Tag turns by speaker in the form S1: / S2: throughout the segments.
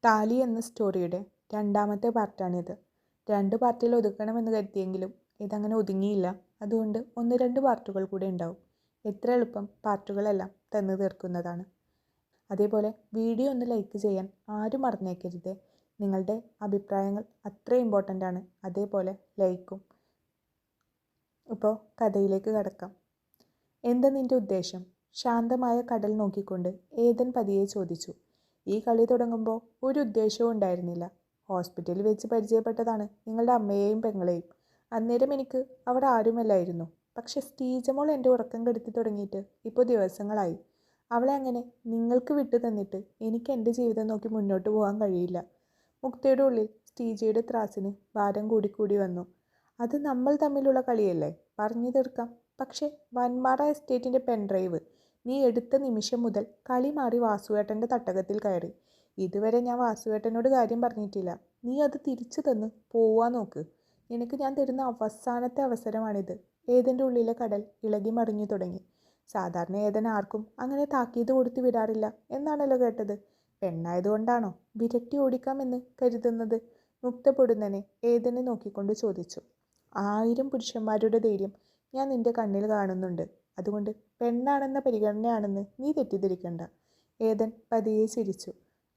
S1: താലി എന്ന സ്റ്റോറിയുടെ രണ്ടാമത്തെ പാർട്ടാണിത്. 2 പാർട്ടിൽ ഒതുക്കണമെന്ന് കരുതിയെങ്കിലും ഇതങ്ങനെ ഒതുങ്ങിയില്ല. അതുകൊണ്ട് 1-2 പാർട്ടുകൾ കൂടെ ഉണ്ടാവും. എത്ര എളുപ്പം പാർട്ടുകളെല്ലാം തന്നു തീർക്കുന്നതാണ്. അതേപോലെ വീഡിയോ ഒന്ന് ലൈക്ക് ചെയ്യാൻ ആരും മറന്നേക്കരുത്. നിങ്ങളുടെ അഭിപ്രായങ്ങൾ അത്ര ഇമ്പോർട്ടൻ്റ് ആണ്. അതേപോലെ ലൈക്കും. ഇപ്പോൾ കഥയിലേക്ക് കടക്കാം. എന്താ നിൻ്റെ ഉദ്ദേശം? ശാന്തമായ കടൽ നോക്കിക്കൊണ്ട് ഏദൻ പതിയെ ചോദിച്ചു. ഈ കളി തുടങ്ങുമ്പോൾ ഒരു ഉദ്ദേശവും ഉണ്ടായിരുന്നില്ല. ഹോസ്പിറ്റലിൽ വെച്ച് പരിചയപ്പെട്ടതാണ് നിങ്ങളുടെ അമ്മയെയും പെങ്ങളെയും. അന്നേരം എനിക്ക് അവിടെ ആരുമല്ലായിരുന്നു. പക്ഷെ സ്റ്റീജമോൾ എൻ്റെ ഉറക്കം കെടുത്തി തുടങ്ങിയിട്ട് ഇപ്പോൾ ദിവസങ്ങളായി. അവളെ അങ്ങനെ നിങ്ങൾക്ക് വിട്ടു തന്നിട്ട് എനിക്ക് എൻ്റെ ജീവിതം നോക്കി മുന്നോട്ട് പോകാൻ കഴിയില്ല. മുക്തയുടെ ഉള്ളിൽ സ്റ്റീജയുടെ ത്രാസിന് ഭാരം കൂടിക്കൂടി വന്നു. അത് നമ്മൾ തമ്മിലുള്ള കളിയല്ലേ, പറഞ്ഞു തീർക്കാം. പക്ഷേ വന്മാറ എസ്റ്റേറ്റിൻ്റെ പെൻഡ്രൈവ് നീ എടുത്ത നിമിഷം മുതൽ കളി മാറി വാസുവേട്ടൻ്റെ തട്ടകത്തിൽ കയറി. ഇതുവരെ ഞാൻ വാസുവേട്ടനോട് കാര്യം പറഞ്ഞിട്ടില്ല. നീ അത് തിരിച്ചു തന്ന് പോവാൻ നോക്ക്. നിനക്ക് ഞാൻ തരുന്ന അവസാനത്തെ അവസരമാണിത്. ഏദൻ്റെ ഉള്ളിലെ കടൽ ഇളകി മറിഞ്ഞു തുടങ്ങി. സാധാരണ ഏദൻ ആർക്കും അങ്ങനെ താക്കീത് കൊടുത്തു വിടാറില്ല എന്നാണല്ലോ കേട്ടത്. പെണ്ണായതുകൊണ്ടാണോ വിരട്ടി ഓടിക്കാമെന്ന് കരുതുന്നത്? മുക്ത പൊടുന്നനെ ഏദനെ നോക്കിക്കൊണ്ട് ചോദിച്ചു. 1000 പുരുഷന്മാരുടെ ധൈര്യം ഞാൻ നിന്റെ കണ്ണിൽ കാണുന്നുണ്ട്. അതുകൊണ്ട് പെണ്ണാണെന്ന പരിഗണനയാണെന്ന് നീ തെറ്റിദ്ധരിക്കണ്ട. ഏദൻ പതിയെ ചിരിച്ചു.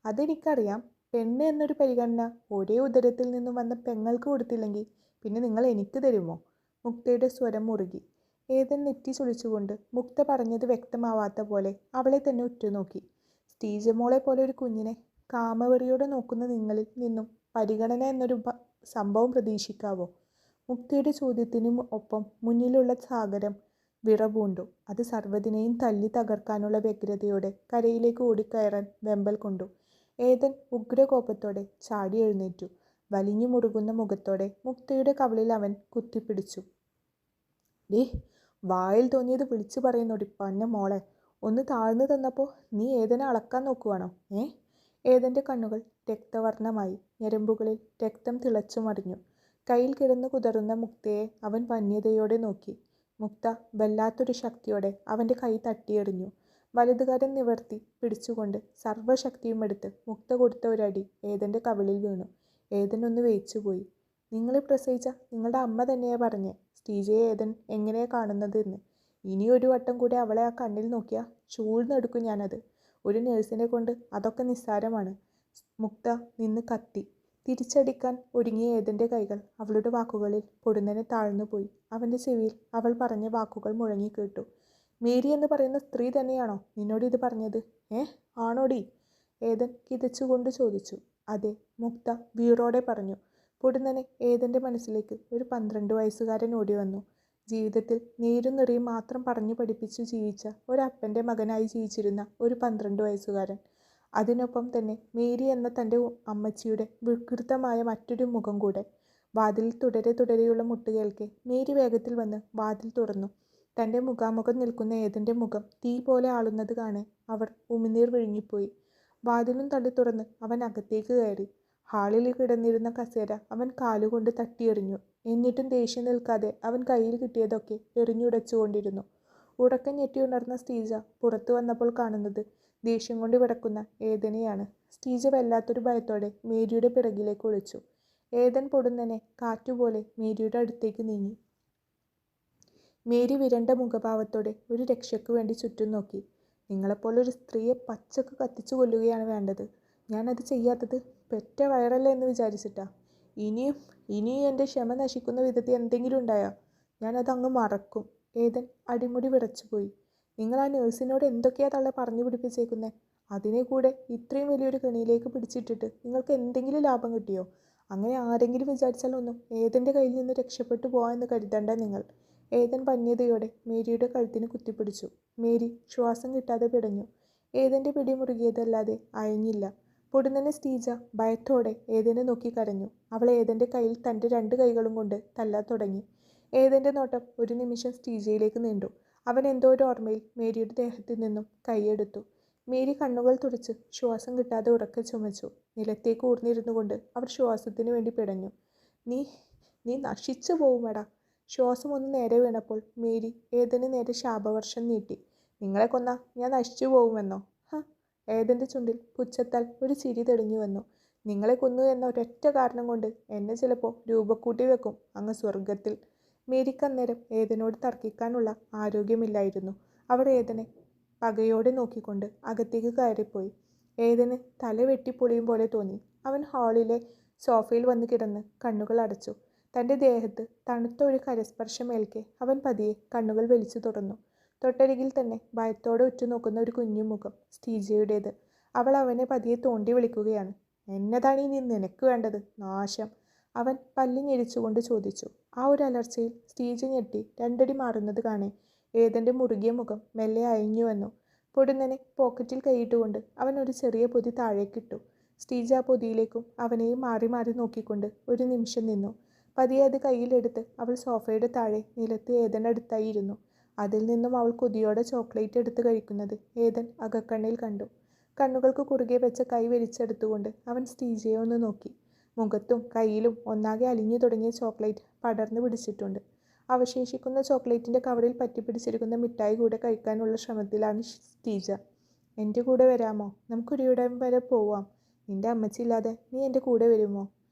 S1: അതെനിക്കറിയാം. പെണ്ണ് എന്നൊരു പരിഗണന ഒരേ ഉദരത്തിൽ നിന്നും വന്ന പെങ്ങൾക്ക് കൊടുത്തില്ലെങ്കിൽ പിന്നെ നിങ്ങൾ എനിക്ക് തരുമോ? മുക്തയുടെ സ്വരം മുറുകി. ഏദൻ നെറ്റി ചുളിച്ചുകൊണ്ട് മുക്ത പറഞ്ഞത് വ്യക്തമാവാത്ത പോലെ അവളെ തന്നെ ഉറ്റുനോക്കി. സ്റ്റീജമോളെ പോലെ ഒരു കുഞ്ഞിനെ കാമവെറിയോടെ നോക്കുന്ന നിങ്ങളിൽ നിന്നും പരിഗണന എന്നൊരു സംഭവം പ്രതീക്ഷിക്കാവോ? മുക്തയുടെ ചോദ്യത്തിനും ഒപ്പം മുന്നിലുള്ള സാഗരം വിറപൂണ്ടു. അത് സർവ്വതിനെയും തല്ലി തകർക്കാനുള്ള വ്യഗ്രതയോടെ കരയിലേക്ക് ഓടിക്കയറാൻ വെമ്പൽ കൊണ്ടു. ഏദൻ ഉഗ്രകോപത്തോടെ ചാടി എഴുന്നേറ്റു. വലിഞ്ഞു മുറുകുന്ന മുഖത്തോടെ മുക്തയുടെ കവിളിൽ അവൻ കുത്തിപ്പിടിച്ചു. ഡേ, വായിൽ തോന്നിയത് വിളിച്ചു പറയുന്നോടി പന്ന മോളെ. ഒന്ന് താഴ്ന്നു തന്നപ്പോൾ നീ ഏദനെ അളക്കാൻ നോക്കുവാണോ? ഏദൻ്റെ കണ്ണുകൾ രക്തവർണ്ണമായി. ഞരമ്പുകളിൽ രക്തം തിളച്ചു മറിഞ്ഞു. കയ്യിൽ കിടന്നു കുതറുന്ന മുക്തയെ അവൻ വന്യതയോടെ നോക്കി. മുക്ത വല്ലാത്തൊരു ശക്തിയോടെ അവൻ്റെ കൈ തട്ടിയെറിഞ്ഞു. വലതുകാരൻ നിവർത്തി പിടിച്ചുകൊണ്ട് സർവ്വശക്തിയും എടുത്ത് മുക്ത കൊടുത്ത ഒരടി ഏദൻ്റെ കവിളിൽ വീണു. ഏദൻ ഒന്ന് വേച്ചുപോയി. നിങ്ങളെ പ്രസവിച്ച നിങ്ങളുടെ അമ്മ തന്നെയാ പറഞ്ഞേ സ്റ്റീജയെ ഏദൻ എങ്ങനെയാ കാണുന്നത് എന്ന്. ഇനി ഒരു വട്ടം കൂടി അവളെ ആ കണ്ണിൽ നോക്കിയാൽ ചൂഴ്ന്നെടുക്കും ഞാനത്. ഒരു നേഴ്സിനെ കൊണ്ട് അതൊക്കെ നിസ്സാരമാണ്. മുക്ത നിന്ന് കത്തി. തിരിച്ചടിക്കാൻ ഒരുങ്ങിയ ഏദൻ്റെ കൈകൾ അവളുടെ വാക്കുകളിൽ പൊടുന്നനെ താഴ്ന്നുപോയി. അവൻ്റെ ചെവിയിൽ അവൾ പറഞ്ഞ വാക്കുകൾ മുഴങ്ങിക്കേട്ടു. മേരി എന്ന് പറയുന്ന സ്ത്രീ തന്നെയാണോ നിന്നോട് ഇത് പറഞ്ഞത്? ആണോടി? ഏദൻ കിതച്ചുകൊണ്ട് ചോദിച്ചു. അതെ, മുക്ത വീറോടെ പറഞ്ഞു. പൊടുന്നനെ ഏദൻ്റെ മനസ്സിലേക്ക് ഒരു 12 വയസ്സുകാരൻ ഓടി വന്നു. ജീവിതത്തിൽ നേരും നിറയും മാത്രം പറഞ്ഞു പഠിപ്പിച്ചു ജീവിച്ച ഒരപ്പൻ്റെ മകനായി ജീവിച്ചിരുന്ന ഒരു 12 വയസ്സുകാരൻ. അതിനൊപ്പം തന്നെ മേരി എന്ന തൻ്റെ അമ്മച്ചിയുടെ വികൃതമായ മറ്റൊരു മുഖം കൂടെ. വാതിലിൽ തുടരെയുള്ള മുട്ടുകേൾക്കെ മേരി വേഗത്തിൽ വന്ന് വാതിൽ തുറന്നു. തൻ്റെ മുഖാമുഖം നിൽക്കുന്ന ഏദൻ്റെ മുഖം തീ പോലെ ആളുന്നത് കാണെ അവർ ഉമിനീർ വിഴുങ്ങിപ്പോയി. വാതിലും തള്ളി തുറന്ന് അവൻ അകത്തേക്ക് കയറി. ഹാളിൽ കിടന്നിരുന്ന കസേര അവൻ കാലുകൊണ്ട് തട്ടിയെറിഞ്ഞു. എന്നിട്ടും ദേഷ്യം നിൽക്കാതെ അവൻ കയ്യിൽ കിട്ടിയതൊക്കെ എറിഞ്ഞുടച്ചുകൊണ്ടിരുന്നു. ഉറക്കം ഞെട്ടിയുണർന്ന സ്റ്റീജ പുറത്തു വന്നപ്പോൾ കാണുന്നത് ദേഷ്യം കൊണ്ട് വിടക്കുന്ന ഏദനെയാണ്. സ്റ്റീജ വല്ലാത്തൊരു ഭയത്തോടെ മേരിയുടെ പിറകിലേക്ക് ഒളിച്ചു. ഏദൻ പൊടുന്നനെ കാറ്റുപോലെ മേരിയുടെ അടുത്തേക്ക് നീങ്ങി. മേരി വിരണ്ട മുഖഭാവത്തോടെ ഒരു രക്ഷയ്ക്ക് വേണ്ടി ചുറ്റും നോക്കി. നിങ്ങളെപ്പോലൊരു സ്ത്രീയെ പച്ചക്ക് കത്തിച്ചു കൊല്ലുകയാണ് വേണ്ടത്. ഞാനത് ചെയ്യാത്തത് പെറ്റ വയറല്ല എന്ന് വിചാരിച്ചിട്ടാ. ഇനിയും എൻ്റെ ക്ഷമ നശിക്കുന്ന വിധത്തിൽ എന്തെങ്കിലും ഉണ്ടായാൽ ഞാനത് അങ്ങ് മറക്കും. ഏദൻ അടിമുടി വിറച്ചുപോയി. നിങ്ങൾ ആ നേഴ്സിനോട് എന്തൊക്കെയാ തള്ളെ പറഞ്ഞു പിടിപ്പിച്ചേക്കുന്നേ? അതിനെ കൂടെ ഇത്രയും വലിയൊരു കെണിയിലേക്ക് പിടിച്ചിട്ടിട്ട് നിങ്ങൾക്ക് എന്തെങ്കിലും ലാഭം കിട്ടിയോ? അങ്ങനെ ആരെങ്കിലും വിചാരിച്ചാലൊന്നും ഏദൻ്റെ കയ്യിൽ നിന്ന് രക്ഷപ്പെട്ടു പോകാമെന്ന് കരുതണ്ട നിങ്ങൾ. ഏദൻ വന്യതയോടെ മേരിയുടെ കഴുത്തിന് കുത്തിപ്പിടിച്ചു. മേരി ശ്വാസം കിട്ടാതെ പിടഞ്ഞു. ഏദൻ്റെ പിടി മുറുകിയതല്ലാതെ അയഞ്ഞില്ല. പൊടുന്നനെ സ്റ്റീജ ഭയത്തോടെ ഏദനെ നോക്കി കരഞ്ഞു. അവൾ ഏദൻ്റെ കയ്യിൽ തൻ്റെ 2 കൈകളും കൊണ്ട് തല്ലാൻ തുടങ്ങി. ഏദൻ്റെ നോട്ടം ഒരു നിമിഷം സ്റ്റീജയിലേക്ക് നീണ്ടു. അവൻ എന്തോ ഒരു ഓർമ്മയിൽ മേരിയുടെ ദേഹത്തിൽ നിന്നും കൈയെടുത്തു. മേരി കണ്ണുകൾ തുടച്ച് ശ്വാസം കിട്ടാതെ ഉറക്കെ ചുമച്ചു. നിലത്തേക്ക് ഊർന്നിരുന്നു കൊണ്ട് അവർ ശ്വാസത്തിന് വേണ്ടി പിടഞ്ഞു. നീ നശിച്ചു പോവുമെടാ. ശ്വാസം ഒന്ന് നേരെ വീണപ്പോൾ മേരി ഏദന് നേരെ ശാപവർഷം നീട്ടി. നിങ്ങളെ കൊന്നാ ഞാൻ നശിച്ചു പോവുമെന്നോ? ഏതൻ്റെ ചുണ്ടിൽ പുച്ഛത്താൽ ഒരു ചിരി തെളിഞ്ഞു വന്നു. നിങ്ങളെ കൊന്നു എന്ന ഒരൊറ്റ കാരണം കൊണ്ട് എന്നെ ചിലപ്പോൾ രൂപക്കൂട്ടി വെക്കും അങ്ങ് സ്വർഗത്തിൽ. മേരിക്കന്നേരം ഏതനോട് തർക്കിക്കാനുള്ള ആരോഗ്യമില്ലായിരുന്നു. അവർ ഏതനെ പകയോടെ നോക്കിക്കൊണ്ട് അകത്തേക്ക് കയറിപ്പോയി. ഏതന് തല വെട്ടിപ്പൊളിയും പോലെ തോന്നി. അവൻ ഹാളിലെ സോഫയിൽ വന്ന് കിടന്ന് കണ്ണുകൾ അടച്ചു. തൻ്റെ ദേഹത്ത് തണുത്ത ഒരു കരസ്പർശമേൽക്കെ അവൻ പതിയെ കണ്ണുകൾ വലിച്ചു തുറന്നു. തൊട്ടരികിൽ തന്നെ ഭയത്തോടെ ഉറ്റുനോക്കുന്ന ഒരു കുഞ്ഞു മുഖം, സ്റ്റീജയുടേത്. അവൾ അവനെ പതിയെ തോണ്ടി വിളിക്കുകയാണ്. എന്നതാണ് ഇനി നിനക്ക് വേണ്ടത്? നാശം! അവൻ പല്ല് ഞെരിച്ചുകൊണ്ട് ചോദിച്ചു. ആ ഒരു അലർച്ചയിൽ സ്റ്റീജ ഞെട്ടി രണ്ടടി മാറുന്നത് കാണെ ഏതൻ്റെ മുറുകിയ മുഖം മെല്ലെ അയഞ്ഞു വന്നു. പൊടുന്നനെ പോക്കറ്റിൽ കൈയിട്ടുകൊണ്ട് അവൻ ഒരു ചെറിയ പൊതി താഴേക്കിട്ടു. സ്റ്റീജ ആ പൊതിയിലേക്കും അവനെയും മാറി മാറി നോക്കിക്കൊണ്ട് ഒരു നിമിഷം നിന്നു. പതിയെ അത് കയ്യിലെടുത്ത് അവൾ സോഫയുടെ താഴെ നിലത്ത് ഏതനടുത്തായി ഇരുന്നു. അതിൽ നിന്നും അവൾ കൊതിയോടെ ചോക്ലേറ്റ് എടുത്ത് കഴിക്കുന്നത് ഏതൻ അകക്കണ്ണിൽ കണ്ടു. കണ്ണുകൾക്ക് കുറുകെ വെച്ച കൈ വലിച്ചെടുത്തുകൊണ്ട് അവൻ സ്റ്റീജയെ ഒന്ന് നോക്കി. മുഖത്തും കയ്യിലും ഒന്നാകെ അലിഞ്ഞു തുടങ്ങിയ ചോക്ലേറ്റ് പടർന്നു പിടിച്ചിട്ടുണ്ട്. അവശേഷിക്കുന്ന ചോക്ലേറ്റിൻ്റെ കവറിൽ പറ്റിപ്പിടിച്ചിരിക്കുന്ന മിഠായി കൂടെ കഴിക്കാനുള്ള ശ്രമത്തിലാണ് സ്റ്റീജ. എൻ്റെ കൂടെ വരാമോ? നമുക്കൊരിടം വരെ പോവാം. നിന്റെ അമ്മച്ചില്ലാതെ നീ എൻ്റെ കൂടെ വരുമോ?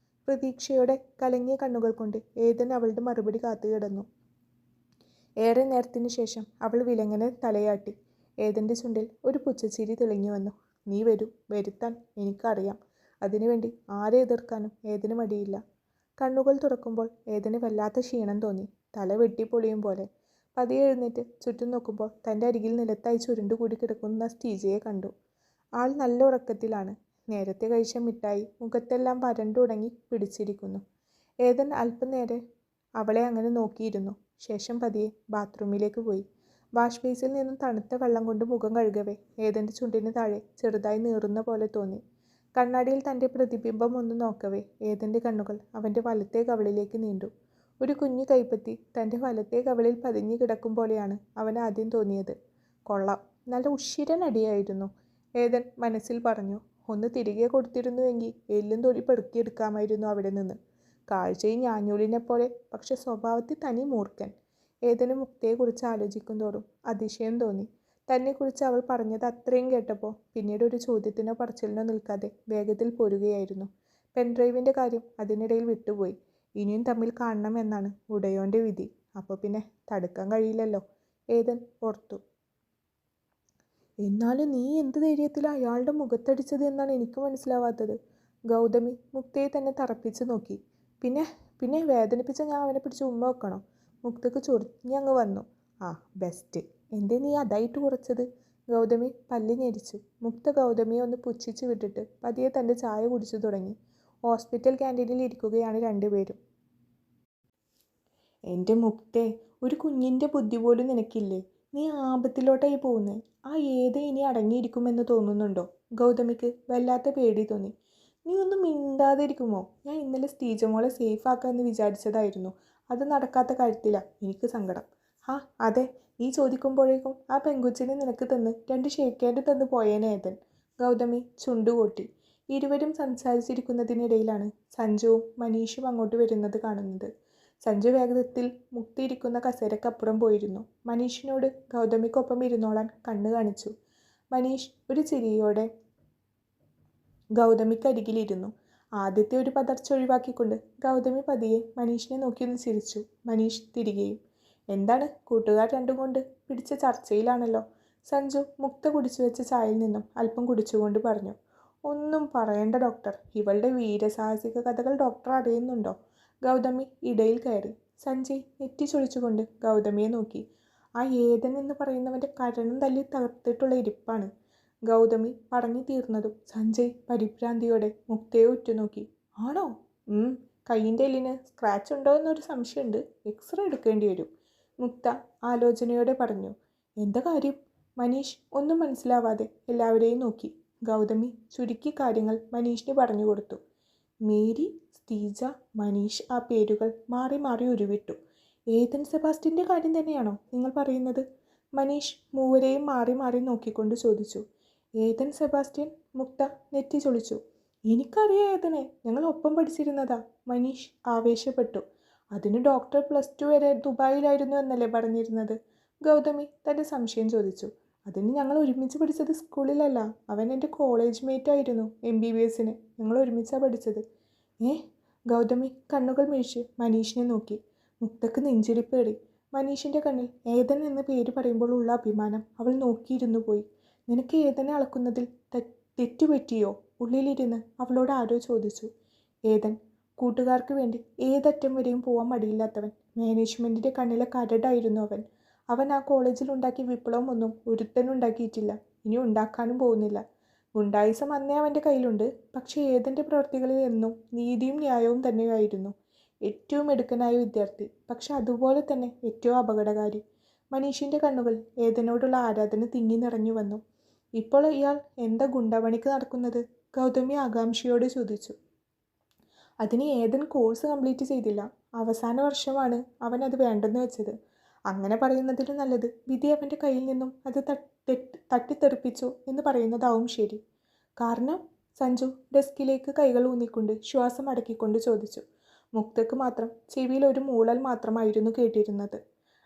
S1: പ്രതീക്ഷയോടെ കലങ്ങിയ കണ്ണുകൾ കൊണ്ട് ഏതൻ അവളുടെ മറുപടി കാത്തുകിടന്നു. ഏറെ നേരത്തിനു ശേഷം അവൾ വിലങ്ങനെ തലയാട്ടി. ഏതൻ്റെ ചുണ്ടിൽ ഒരു പുച്ഛച്ചിരി തെളിഞ്ഞു വന്നു. നീ വരൂ, വരുത്താൻ എനിക്കറിയാം. അതിനുവേണ്ടി ആരെ എതിർക്കാനും ഏതിന് മടിയില്ല. കണ്ണുകൾ തുറക്കുമ്പോൾ ഏതിന് വല്ലാത്ത ക്ഷീണം തോന്നി. തല വെട്ടിപ്പൊളിയും പോലെ. പതിയെ എഴുന്നേറ്റ് ചുറ്റും നോക്കുമ്പോൾ തൻ്റെ അരികിൽ നിലത്തായി ചുരുണ്ടുകൂടി കിടക്കുന്ന സ്റ്റീജയെ കണ്ടു. ആൾ നല്ല ഉറക്കത്തിലാണ്. നേരത്തെ കഴിച്ച മിഠായി മുഖത്തെല്ലാം വരണ്ടുടങ്ങി പിടിച്ചിരിക്കുന്നു. ഏതൻ അല്പനേരെ അവളെ അങ്ങനെ നോക്കിയിരുന്നു. ശേഷം പതിയെ ബാത്റൂമിലേക്ക് പോയി. വാഷ് ബേസിൽ നിന്നും തണുത്ത വെള്ളം കൊണ്ട് മുഖം കഴുകവേ ഏതൻ്റെ ചുണ്ടിന് താഴെ ചെറുതായി നീറുന്ന പോലെ തോന്നി. കണ്ണാടിയിൽ തൻ്റെ പ്രതിബിംബം ഒന്ന് നോക്കവേ ഏതൻ്റെ കണ്ണുകൾ അവൻ്റെ വലത്തേ കവിളിലേക്ക് നീണ്ടു. ഒരു കുഞ്ഞു കൈപ്പത്തി തൻ്റെ വലത്തേ കവിളിൽ പതിഞ്ഞു കിടക്കും പോലെയാണ് അവൻ ആദ്യം തോന്നിയത്. കൊള്ളാം, നല്ല ഉശിരൻ അടിയായിരുന്നു, ഏതൻ മനസ്സിൽ പറഞ്ഞു. ഒന്ന് തിരികെ കൊടുത്തിരുന്നുവെങ്കിൽ എല്ലും തൊലി പെറുക്കിയെടുക്കാമായിരുന്നു അവിടെ നിന്ന്. കാഴ്ചയിൽ ഞാഞ്ഞൂലിനെ പോലെ, പക്ഷെ സ്വഭാവത്തിൽ തനി മൂർഖൻ. ഏതന് മുക്തയെക്കുറിച്ച് ആലോചിക്കും തോറും അതിശയം തോന്നി. തന്നെക്കുറിച്ച് അവൾ പറഞ്ഞത് അത്രയും കേട്ടപ്പോൾ പിന്നീട് ഒരു ചോദ്യത്തിനോ പറച്ചിലിനോ നിൽക്കാതെ വേഗത്തിൽ പോരുകയായിരുന്നു. പെൻഡ്രൈവിൻ്റെ കാര്യം അതിനിടയിൽ വിട്ടുപോയി. ഇനിയും തമ്മിൽ കാണണം എന്നാണ് ഉടയോൻ്റെ വിധി. അപ്പോൾ പിന്നെ തടുക്കാൻ കഴിയില്ലല്ലോ, ഏതൻ ഓർത്തു. എന്നാലും നീ എന്ത് ധൈര്യത്തിലാണ് അയാളുടെ മുഖത്തടിച്ചത് എന്നാണ് എനിക്ക് മനസ്സിലാവാത്തത്. ഗൗതമി മുക്തയെ തന്നെ തറപ്പിച്ച് നോക്കി. പിന്നെ വേദനിപ്പിച്ച ഞാൻ അവനെ പിടിച്ച് ഉമ്മ വെക്കണോ? മുക്തക്ക് ചൊറിഞ്ഞങ്ങ് വന്നു. ആ ബെസ്റ്റ്. എന്തേ നീ അതായിട്ട് കുറച്ചത്? ഗൗതമി പല്ല് ഞെരിച്ചു. മുക്ത ഗൗതമിയെ ഒന്ന് പുച്ഛിച്ച് വിട്ടിട്ട് പതിയെ തൻ്റെ ചായ കുടിച്ചു തുടങ്ങി. ഹോസ്പിറ്റൽ ക്യാൻറ്റീനിൽ ഇരിക്കുകയാണ് രണ്ടുപേരും. എൻ്റെ മുക്തേ, ഒരു കുഞ്ഞിൻ്റെ ബുദ്ധി പോലും നിനക്കില്ലേ? നീ ആപത്തിലോട്ടായി പോകുന്നേ. ആ ഏത് ഇനി അടങ്ങിയിരിക്കുമെന്ന് തോന്നുന്നുണ്ടോ? ഗൗതമിക്ക് വല്ലാത്ത പേടി തോന്നി. നീ ഒന്നും മിണ്ടാതെ ഇരിക്കുമോ? ഞാൻ ഇന്നലെ സ്റ്റീജ മോളെ സേഫ് ആക്കാമെന്ന് വിചാരിച്ചതായിരുന്നു. അത് നടക്കാത്ത കാര്യത്തിലാണ് എനിക്ക് സങ്കടം. ആ അതെ, നീ ചോദിക്കുമ്പോഴേക്കും ആ പെങ്കുച്ചിനെ നിനക്ക് തന്ന് 2 ഷേക്ക് തന്ന് പോയേനെ ഏതൻ. ഗൗതമി ചുണ്ടുകൂട്ടി. ഇരുവരും സംസാരിച്ചിരിക്കുന്നതിനിടയിലാണ് സഞ്ജുവും മനീഷും അങ്ങോട്ട് വരുന്നത് കാണുന്നത്. സഞ്ജു വേഗത്തിൽ മുക്തിയിരിക്കുന്ന കസേരക്കപ്പുറം പോയിരുന്നു. മനീഷിനോട് ഗൗതമിക്കൊപ്പം ഇരുന്നോളാൻ കണ്ണ് കാണിച്ചു. മനീഷ് ഒരു ചിരിയോടെ ഗൗതമിക്കരികിലിരുന്നു. ആദ്യത്തെ ഒരു പതർച്ച ഒഴിവാക്കിക്കൊണ്ട് ഗൗതമി പതിയെ മനീഷിനെ നോക്കിയൊന്ന് ചിരിച്ചു. മനീഷ് തിരികെയും. എന്താണ്, കൂട്ടുകാർ രണ്ടും കൊണ്ട് പിടിച്ച ചർച്ചയിലാണല്ലോ. സഞ്ജു മുക്ത കുടിച്ചു വെച്ച ചായയിൽ നിന്നും അല്പം കുടിച്ചുകൊണ്ട് പറഞ്ഞു. ഒന്നും പറയണ്ട ഡോക്ടർ, ഇവളുടെ വീരസാഹസിക കഥകൾ ഡോക്ടർ അറിയുന്നുണ്ടോ? ഗൗതമി ഇടയിൽ കയറി. സഞ്ജയ് നെറ്റിച്ചൊളിച്ചുകൊണ്ട് ഗൗതമിയെ നോക്കി. ആ ഏതൻ എന്ന് പറയുന്നവൻ്റെ കരണം തല്ലി തകർത്തിട്ടുള്ള ഇരിപ്പാണ്. ഗൗതമി പറഞ്ഞു തീർന്നതും സഞ്ജയ് പരിഭ്രാന്തിയോടെ മുക്തയെ ഉറ്റുനോക്കി. ആണോ? കൈയിൻ്റെ എല്ലിന് സ്ക്രാച്ച് ഉണ്ടോ എന്നൊരു സംശയമുണ്ട്. എക്സ്റേ എടുക്കേണ്ടി വരും, മുക്ത ആലോചനയോടെ പറഞ്ഞു. എന്താ കാര്യം? മനീഷ് ഒന്നും മനസ്സിലാവാതെ എല്ലാവരെയും നോക്കി. ഗൗതമി ചുരുക്കി കാര്യങ്ങൾ മനീഷിന് പറഞ്ഞു കൊടുത്തു. മേരി, സ്റ്റീജ, മനീഷ് ആ പേരുകൾ മാറി മാറി ഉരുവിട്ടു. ഏതൻ സെബാസ്റ്റ്യൻ്റെ കാര്യം തന്നെയാണോ നിങ്ങൾ പറയുന്നത്? മനീഷ് മൂവരെയും മാറി മാറി നോക്കിക്കൊണ്ട് ചോദിച്ചു. ഏതൻ സെബാസ്റ്റ്യൻ? മുക്ത നെറ്റി ചൊളിച്ചു. എനിക്കറിയാം ഏതനെ, ഞങ്ങൾ ഒപ്പം പഠിച്ചിരുന്നതാ. മനീഷ് ആവേശപ്പെട്ടു. അതിന് ഡോക്ടർ +2 വരെ ദുബായിലായിരുന്നു എന്നല്ലേ പറഞ്ഞിരുന്നത്? ഗൗതമി തൻ്റെ സംശയം ചോദിച്ചു. അതിന് ഞങ്ങൾ ഒരുമിച്ച് പഠിച്ചത് സ്കൂളിലല്ല. അവൻ എൻ്റെ കോളേജ് മേറ്റ് ആയിരുന്നു MBBSന്. ഞങ്ങൾ ഒരുമിച്ചാണ് പഠിച്ചത്. ഏ ഗൗതമി കണ്ണുകൾ മിഴിച്ച് മനീഷിനെ നോക്കി. മുക്തക്ക് നെഞ്ചിടിപ്പ് കയറി. മനീഷിൻ്റെ കണ്ണിൽ ഏതൻ എന്ന പേര് പറയുമ്പോൾ ഉള്ള അഭിമാനം അവൾ നോക്കിയിരുന്നു പോയി. നിനക്ക് ഏതനെ അളക്കുന്നതിൽ തെറ്റുപറ്റിയോ? ഉള്ളിലിരുന്ന് അവളോട് ആരോ ചോദിച്ചു. ഏതൻ കൂട്ടുകാർക്ക് വേണ്ടി ഏതറ്റം വരെയും പോകാൻ മടിയില്ലാത്തവൻ. മാനേജ്മെൻറ്റിൻ്റെ കണ്ണിലെ കരടായിരുന്നു അവൻ. അവൻ ആ കോളേജിൽ ഉണ്ടാക്കിയ വിപ്ലവമൊന്നും ഒരുത്തനും ഉണ്ടാക്കിയിട്ടില്ല, ഇനി ഉണ്ടാക്കാനും പോകുന്നില്ല. ഗുണ്ടായിസം അന്നേ അവൻ്റെ കയ്യിലുണ്ട്. പക്ഷേ ഏതൻ്റെ പ്രവൃത്തികളിൽ എന്നും നീതിയും ന്യായവും തന്നെയായിരുന്നു. ഏറ്റവും മിടുക്കനായ വിദ്യാർത്ഥി, പക്ഷെ അതുപോലെ തന്നെ ഏറ്റവും അപകടകാരി. മനീഷിൻ്റെ കണ്ണുകൾ ഏതനോടുള്ള ആരാധന തിങ്ങി നിറഞ്ഞു വന്നു. ഇപ്പോൾ ഇയാൾ എന്താ ഗുണ്ടപണിക്ക് നടക്കുന്നത്? ഗൗതമി ആകാംക്ഷയോട് ചോദിച്ചു. അതിന് ഏതൻ കോഴ്സ് കംപ്ലീറ്റ് ചെയ്തില്ല. അവസാന വർഷമാണ് അവൻ അത് വേണ്ടെന്ന് വെച്ചത്. അങ്ങനെ പറയുന്നതിലും നല്ലത് വിധി അവൻ്റെ കയ്യിൽ നിന്നും അത് തട്ടിത്തെറിപ്പിച്ചു എന്ന് പറയുന്നതാവും ശരി. കാരണം? സഞ്ജു ഡെസ്കിലേക്ക് കൈകൾ ഊന്നിക്കൊണ്ട് ശ്വാസം അടക്കിക്കൊണ്ട് ചോദിച്ചു. മുക്തക്ക് മാത്രം ചെവിയിൽ ഒരു മൂളൽ മാത്രമായിരുന്നു കേട്ടിരുന്നത്.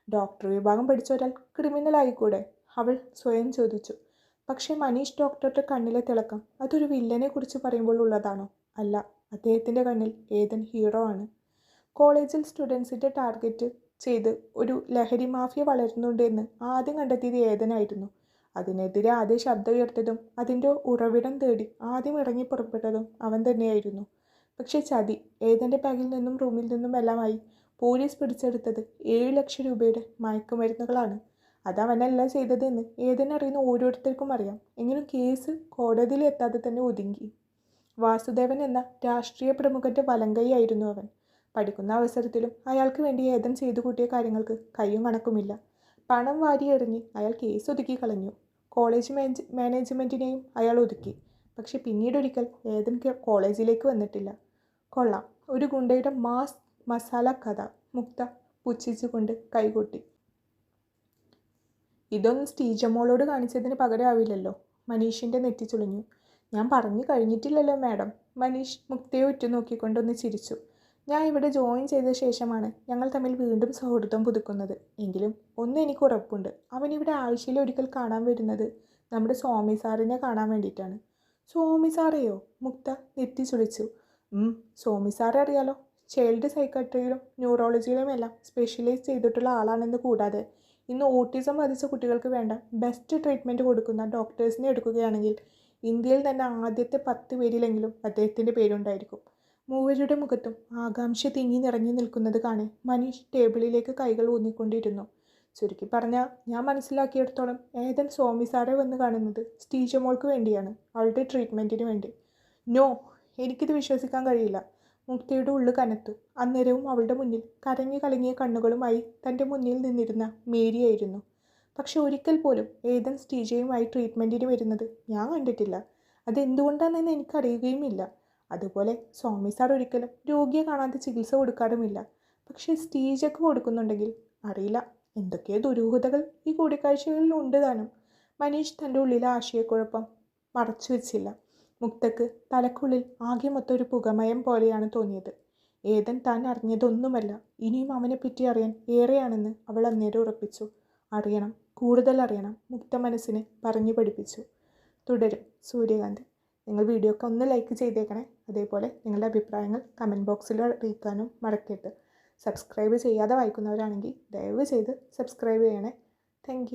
S1: ഡോക്ടർ വിഭാഗം പഠിച്ച ഒരാൾ ക്രിമിനൽ ആയിക്കൂടെ? അവൾ സ്വയം ചോദിച്ചു. പക്ഷേ മനീഷ് ഡോക്ടറുടെ കണ്ണിലെ തിളക്കം അതൊരു വില്ലനെ കുറിച്ച് പറയുമ്പോൾ ഉള്ളതാണോ? അല്ല, അദ്ദേഹത്തിൻ്റെ കണ്ണിൽ ഏതൻ ഹീറോ ആണ്. കോളേജിൽ സ്റ്റുഡൻസിൻ്റെ ടാർഗറ്റ് ചെയ്ത് ഒരു ലഹരി മാഫിയ വളരുന്നുണ്ട് എന്ന് ആദ്യം കണ്ടെത്തിയത് ഏതനായിരുന്നു. അതിനെതിരെ ആദ്യം ശബ്ദം ഉയർത്തതും അതിൻ്റെ ഉറവിടം തേടി ആദ്യം ഇറങ്ങി പുറപ്പെട്ടതും അവൻ തന്നെയായിരുന്നു. പക്ഷേ ചതി. ഏതൻ്റെ ബാഗിൽ നിന്നും റൂമിൽ നിന്നും എല്ലാമായി പോലീസ് പിടിച്ചെടുത്തത് 7 ലക്ഷം രൂപയുടെ മയക്കുമരുന്നുകളാണ്. അതവനല്ല ചെയ്തതെന്ന് ഏതനറിയുന്ന ഓരോരുത്തർക്കും അറിയാം. എങ്കിലും കേസ് കോടതിയിൽ എത്താതെ തന്നെ ഒതുങ്ങി. വാസുദേവൻ എന്ന രാഷ്ട്രീയ പ്രമുഖൻ്റെ വലങ്കൈയായിരുന്നു അവൻ. പഠിക്കുന്ന അവസരത്തിലും അയാൾക്ക് വേണ്ടി ഏതൻ ചെയ്തു കൂട്ടിയ കാര്യങ്ങൾക്ക് കയ്യും കണക്കുമില്ല. പണം വാരിയെറിഞ്ഞ് അയാൾ കേസ് ഒതുക്കി കളഞ്ഞു. കോളേജ് മാനേജ്മെൻറ്റിനെയും അയാൾ ഒതുക്കി. പക്ഷെ പിന്നീടൊരിക്കൽ ഏതൻ കോളേജിലേക്ക് വന്നിട്ടില്ല. കൊള്ളാം, ഒരു ഗുണ്ടയുടെ മാസ് മസാല കഥ. മുക്ത പുച്ഛിച്ചുകൊണ്ട് കൈകൊട്ടി. ഇതൊന്നും സ്റ്റീജമ്മോളോട് കാണിച്ചതിന് പകരമാവില്ലല്ലോ. മനീഷിൻ്റെ നെറ്റി ചുളിഞ്ഞു. ഞാൻ പറഞ്ഞു കഴിഞ്ഞിട്ടില്ലല്ലോ മാഡം. മനീഷ് മുക്തയെ ഉറ്റുനോക്കിക്കൊണ്ടൊന്ന് ചിരിച്ചു. ഞാൻ ഇവിടെ ജോയിൻ ചെയ്ത ശേഷമാണ് ഞങ്ങൾ തമ്മിൽ വീണ്ടും സൗഹൃദം പുതുക്കുന്നത്. എങ്കിലും ഒന്ന് എനിക്ക് ഉറപ്പുണ്ട്, അവനിവിടെ ആഴ്ചയിൽ ഒരിക്കൽ കാണാൻ വരുന്നത് നമ്മുടെ സ്വാമി സാറിനെ കാണാൻ വേണ്ടിയിട്ടാണ്. സ്വാമി സാറെയോ? മുക്ത നെറ്റി ചുളിച്ചു. സ്വാമി സാറെ അറിയാലോ. ചൈൽഡ് സൈക്കാട്രിയിലും ന്യൂറോളജിയിലും എല്ലാം സ്പെഷ്യലൈസ് ചെയ്തിട്ടുള്ള ആളാണെന്ന് കൂടാതെ ഇന്ന് ഓട്ടിസം ബാധിച്ച കുട്ടികൾക്ക് വേണ്ട ബെസ്റ്റ് ട്രീറ്റ്മെൻറ്റ് കൊടുക്കുന്ന ഡോക്ടേഴ്സിനെ എടുക്കുകയാണെങ്കിൽ ഇന്ത്യയിൽ തന്നെ ആദ്യത്തെ 10 പേരിലെങ്കിലും അദ്ദേഹത്തിൻ്റെ പേരുണ്ടായിരിക്കും. മൂവരുടെ മുഖത്തും ആകാംക്ഷ തിങ്ങി നിറഞ്ഞു നിൽക്കുന്നത് കാണെ മനീഷ് ടേബിളിലേക്ക് കൈകൾ ഊന്നിക്കൊണ്ടിരുന്നു. ചുരുക്കി പറഞ്ഞാൽ ഞാൻ മനസ്സിലാക്കിയിടത്തോളം ഏതൻ സ്വാമി സാറെ വന്ന് കാണുന്നത് സ്റ്റീജമോൾക്ക് വേണ്ടിയാണ്, അവളുടെ ട്രീറ്റ്മെൻറ്റിന് വേണ്ടി. നോ, എനിക്കിത് വിശ്വസിക്കാൻ കഴിയില്ല. മുക്തയുടെ ഉള്ളു കനത്തു. അന്നേരവും അവളുടെ മുന്നിൽ കരഞ്ഞു കലങ്ങിയ കണ്ണുകളുമായി തൻ്റെ മുന്നിൽ നിന്നിരുന്ന മേരിയായിരുന്നു. പക്ഷെ ഒരിക്കൽ പോലും ഏതൻ സ്റ്റീജയുമായി ട്രീറ്റ്മെൻറ്റിന് വരുന്നത് ഞാൻ കണ്ടിട്ടില്ല. അതെന്തുകൊണ്ടാണെന്ന് എനിക്കറിയുകയുമില്ല. അതുപോലെ സ്വാമി സാർ ഒരിക്കലും രോഗിയെ കാണാതെ ചികിത്സ കൊടുക്കാറുമില്ല. പക്ഷേ സ്റ്റീജൊക്കെ കൊടുക്കുന്നുണ്ടെങ്കിൽ അറിയില്ല. എന്തൊക്കെയോ ദുരൂഹതകൾ ഈ കൂടിക്കാഴ്ചകളിൽ ഉണ്ട് താനും. മനീഷ് തൻ്റെ ഉള്ളിലെ ആശയക്കുഴപ്പം മറച്ചു വെച്ചില്ല. മുക്തക്ക് തലക്കുള്ളിൽ ആകെ മൊത്തം ഒരു പുകമയം പോലെയാണ് തോന്നിയത്. ഏതൻ താൻ അറിഞ്ഞതൊന്നുമല്ല, ഇനിയും അവനെപ്പറ്റി അറിയാൻ ഏറെയാണെന്ന് അവൾ അന്നേരം ഉറപ്പിച്ചു. അറിയണം, കൂടുതൽ അറിയണം, മുക്ത മനസ്സിനെ പറഞ്ഞു പഠിപ്പിച്ചു. തുടരും സൂര്യകാന്തി. നിങ്ങൾ വീഡിയോ ഒക്കെ ഒന്ന് ലൈക്ക് ചെയ്തേക്കണേ. അതേപോലെ നിങ്ങളുടെ അഭിപ്രായങ്ങൾ കമൻറ്റ് ബോക്സിൽ അറിയിക്കാനും മറക്കരുത്. സബ്സ്ക്രൈബ് ചെയ്യാതെ വായിക്കുന്നവരാണെങ്കിൽ ദയവ് ചെയ്ത് സബ്സ്ക്രൈബ് ചെയ്യണേ. താങ്ക്